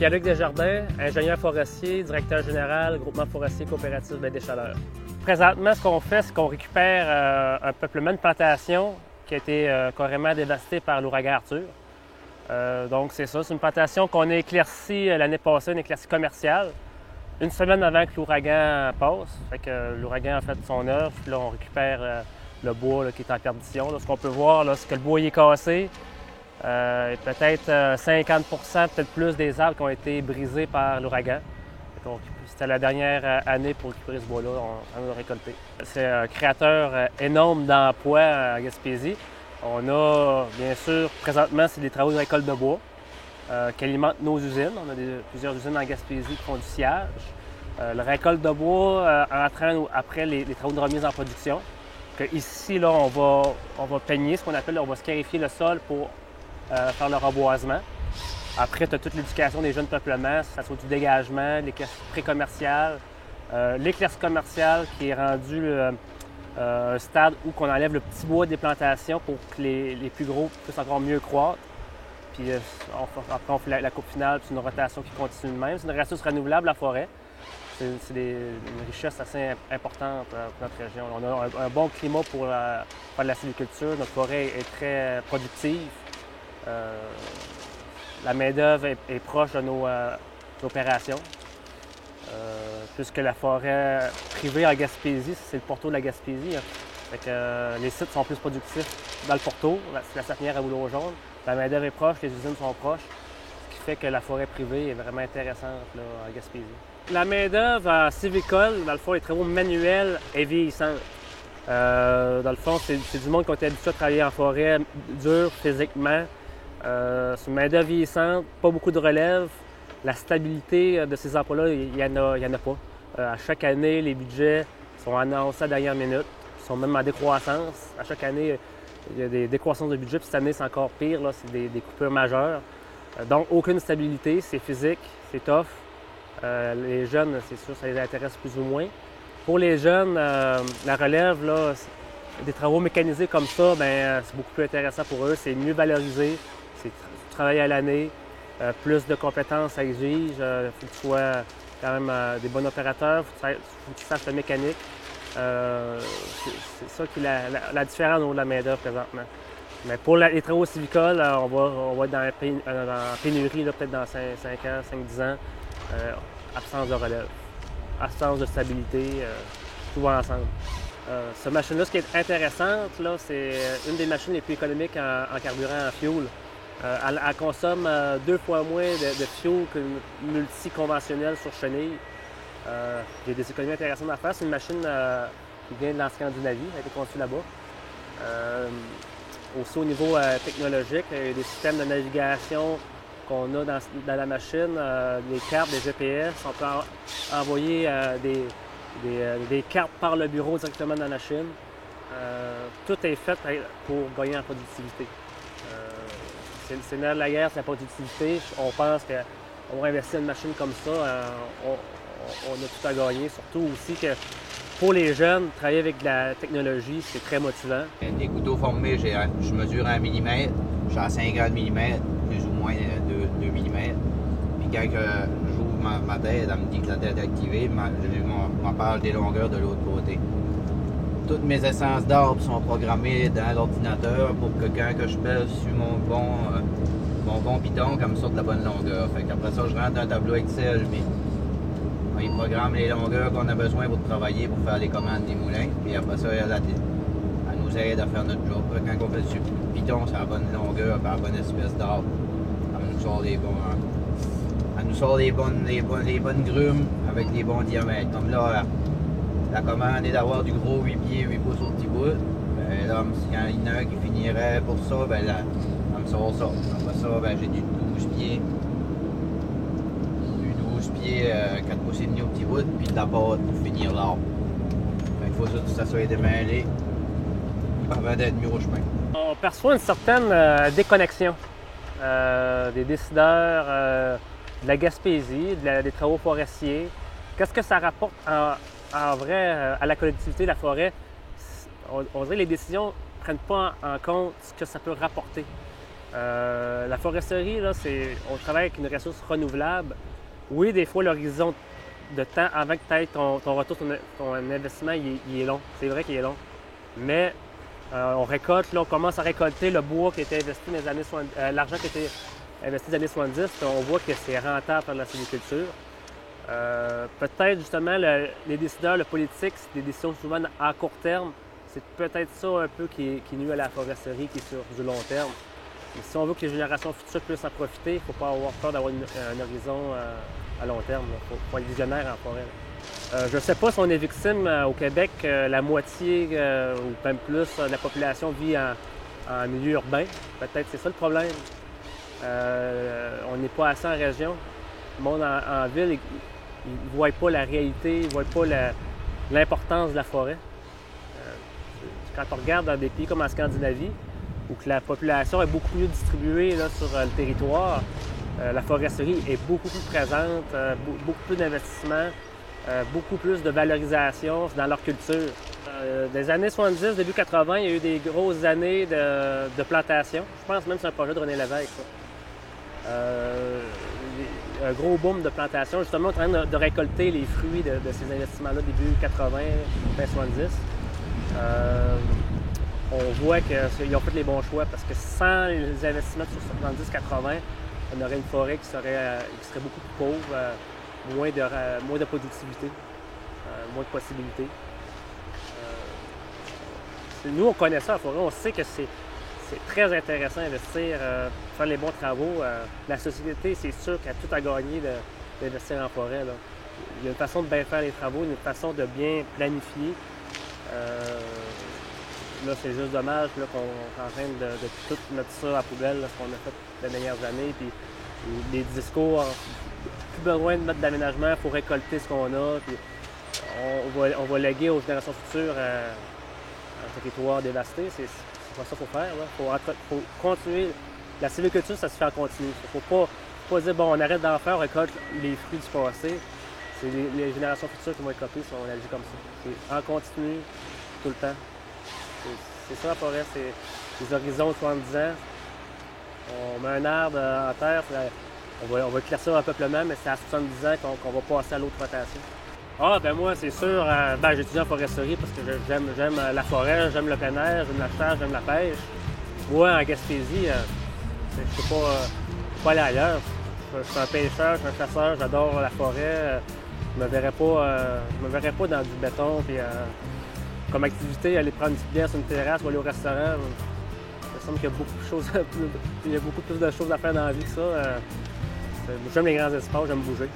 Pierre-Luc Desjardins, ingénieur forestier, directeur général, groupement forestier coopératif Baie des Chaleurs. Présentement, ce qu'on fait, c'est qu'on récupère un peuplement de plantation qui a été carrément dévasté par l'ouragan Arthur. Donc c'est ça, c'est une plantation qu'on a éclaircie l'année passée, une éclaircie commerciale, une semaine avant que l'ouragan passe. Fait que l'ouragan a fait son œuvre, puis là on récupère le bois là, qui est en perdition. Là, ce qu'on peut voir, c'est que le bois il est cassé. Peut-être 50 peut-être plus des arbres qui ont été brisés par l'ouragan. C'était la dernière année pour récupérer ce bois-là, on a récolté. C'est un créateur énorme d'emplois à Gaspésie. On a, bien sûr, présentement, c'est des travaux de récolte de bois qui alimentent nos usines. On a plusieurs usines en Gaspésie qui font du sciage. La récolte de bois entraîne après les travaux de remise en production. Ici, là, on va peigner, ce qu'on appelle, on va scarifier le sol pour faire le reboisement. Après, tu as toute l'éducation des jeunes peuplements, ça soit du dégagement, l'éclaircie pré-commerciale, l'éclaircie commerciale qui est rendu un stade où on enlève le petit bois des plantations pour que les plus gros puissent encore mieux croître. Puis après, on fait la coupe finale, c'est une rotation qui continue de même. C'est une ressource renouvelable, la forêt. C'est une richesse assez importante pour notre région. On a un bon climat pour faire de la sylviculture. Notre forêt est très productive. La main-d'œuvre est proche de nos opérations. Puisque la forêt privée en Gaspésie, c'est le pourtour de la Gaspésie. Hein. Fait que, les sites sont plus productifs dans le pourtour, la sapinière à bouleau jaune. La main-d'œuvre est proche, les usines sont proches, ce qui fait que la forêt privée est vraiment intéressante là, en Gaspésie. La main-d'œuvre en sylvicole, dans le fond, les travaux manuels est vieillissante. Dans le fond, c'est du monde qui ont été habitué à travailler en forêt dur physiquement. C'est une main-d'œuvre vieillissante, pas beaucoup de relève. La stabilité de ces emplois-là, il n'y en a pas. À chaque année, les budgets sont annoncés à la dernière minute. Ils sont même en décroissance. À chaque année, il y a des décroissances de budget. Puis cette année, c'est encore pire. C'est des coupures majeures. Donc, aucune stabilité. C'est physique, c'est tough. Les jeunes, c'est sûr, ça les intéresse plus ou moins. Pour les jeunes, la relève, là, des travaux mécanisés comme ça, c'est beaucoup plus intéressant pour eux. C'est mieux valorisé. C'est du travail à l'année. Plus de compétences ça exige. Il faut que tu sois quand même des bons opérateurs. Il faut que tu saches la mécanique. C'est ça qui est la différence au niveau de la main-d'œuvre présentement. Mais pour les travaux sylvicoles, on va être dans pénurie peut-être dans 5 ans, 5-10 ans. Absence de relève, absence de stabilité, tout va ensemble. Cette machine-là, ce qui est intéressante, c'est une des machines les plus économiques en carburant en fuel. Elle consomme 2 fois moins de fuel qu'une multi-conventionnelle sur chenille. Il y a des économies intéressantes à faire. C'est une machine qui vient de l'ancien Scandinavie, elle a été conçue là-bas. Aussi au niveau technologique, il y a des systèmes de navigation qu'on a dans la machine, des cartes, des GPS. On peut envoyer des cartes par le bureau directement dans la machine. Tout est fait pour gagner en productivité. C'est le nerf de la guerre, c'est la productivité. On pense qu'on va investir une machine comme ça, on a tout à gagner. Surtout aussi que pour les jeunes, travailler avec de la technologie, c'est très motivant. Les couteaux formés, je mesure 1 mm, je suis à 50 mm, plus ou moins 2 mm. Puis quand j'ouvre ma tête, elle me dit que la tête est activée, je m'en parle des longueurs de l'autre côté. Toutes mes essences d'arbres sont programmées dans l'ordinateur pour que quand je pèse sur mon bon piton, qu'elle me sorte la bonne longueur. Fait qu'après ça, je rentre dans un tableau Excel, puis il programme les longueurs qu'on a besoin pour travailler, pour faire les commandes des moulins. Puis après ça, elle nous aide à faire notre job. Quand on fait sur le piton, c'est la bonne longueur, par la bonne espèce d'arbre. Elle nous sort les bonnes grumes avec les bons diamètres. Comme là, la commande est d'avoir du gros 8 pieds, 8 pouces au petit bout. Là, s'il y en a un qui finirait pour ça, là, elle me sort ça. Après ça, j'ai du 12 pieds. Du 12 pieds, 4 pouces et demi au petit bout, puis de la pâte pour finir l'arbre. Il faut que ça soit démêlé avant d'être mis au chemin. On perçoit une certaine déconnexion des décideurs de la Gaspésie, des travaux forestiers. Qu'est-ce que ça rapporte en vrai à la collectivité de la forêt? On dirait que les décisions ne prennent pas en compte ce que ça peut rapporter. La foresterie, là, on travaille avec une ressource renouvelable. Oui, des fois, l'horizon de temps avant que tu aies ton retour sur ton investissement, il est long. C'est vrai qu'il est long. Mais on récolte, là, on commence à récolter le bois qui a été investi dans les années 70, l'argent qui a été investi dans les années 70, puis on voit que c'est rentable faire de la sylviculture. Peut-être justement les décideurs, le politique, c'est des décisions souvent à court terme. C'est peut-être ça un peu qui nuit à la foresterie, qui est sur du long terme. Mais si on veut que les générations futures puissent en profiter, il ne faut pas avoir peur d'avoir un horizon à long terme. Il faut être visionnaire en forêt. Je ne sais pas si on est victime au Québec, la moitié ou même plus de la population vit en milieu urbain. Peut-être c'est ça le problème. On n'est pas assez en région. Le monde en ville, ils ne voient pas la réalité, ils ne voient pas l'importance de la forêt. Quand on regarde dans des pays comme en Scandinavie, où que la population est beaucoup mieux distribuée là, sur le territoire, la foresterie est beaucoup plus présente, beaucoup plus d'investissement, beaucoup plus de valorisation dans leur culture. Des années 70, début 80, il y a eu des grosses années de plantation. Je pense même que c'est un projet de René Lévesque. Un gros boom de plantation. Justement, on est en train de récolter les fruits de ces investissements-là début 80, fin 70. On voit qu'ils ont fait les bons choix parce que sans les investissements sur 70-80, on aurait une forêt qui serait beaucoup plus pauvre, moins de productivité, moins de possibilités. Nous, on connaît ça, la forêt, on sait que c'est très intéressant d'investir, faire les bons travaux. La société, c'est sûr qu'elle a tout à gagner d'investir en forêt. Là. Il y a une façon de bien faire les travaux, une façon de bien planifier. Là, c'est juste dommage qu'on est en train de tout mettre ça à la poubelle, là, ce qu'on a fait les dernières années. Puis les discours, plus besoin de mettre d'aménagement, il faut récolter ce qu'on a. Puis on va léguer aux générations futures un territoire dévasté. C'est pas ça qu'il faut faire. Il faut continuer. La sylviculture, ça se fait en continu. Il ne faut pas dire, bon, on arrête d'en faire, on récolte les fruits du passé. C'est les générations futures qui vont être copiées si on agit comme ça. C'est en continu, tout le temps. C'est ça la forêt, c'est des horizons de 70 ans. On met un arbre en terre, on va éclaircir un peuplement, mais c'est à 70 ans qu'on va passer à l'autre rotation. Ah, ben moi, c'est sûr, j'étudie en foresterie parce que j'aime la forêt, j'aime le plein air, j'aime la chasse, j'aime la pêche. Moi, en Gaspésie, je ne peux pas aller ailleurs. Je suis un pêcheur, je suis un chasseur, j'adore la forêt. Je me verrais pas dans du béton. Puis, comme activité, aller prendre une petite bière sur une terrasse ou aller au restaurant, il me semble qu'il y a beaucoup plus de choses à faire dans la vie que ça. J'aime les grands espaces, j'aime bouger.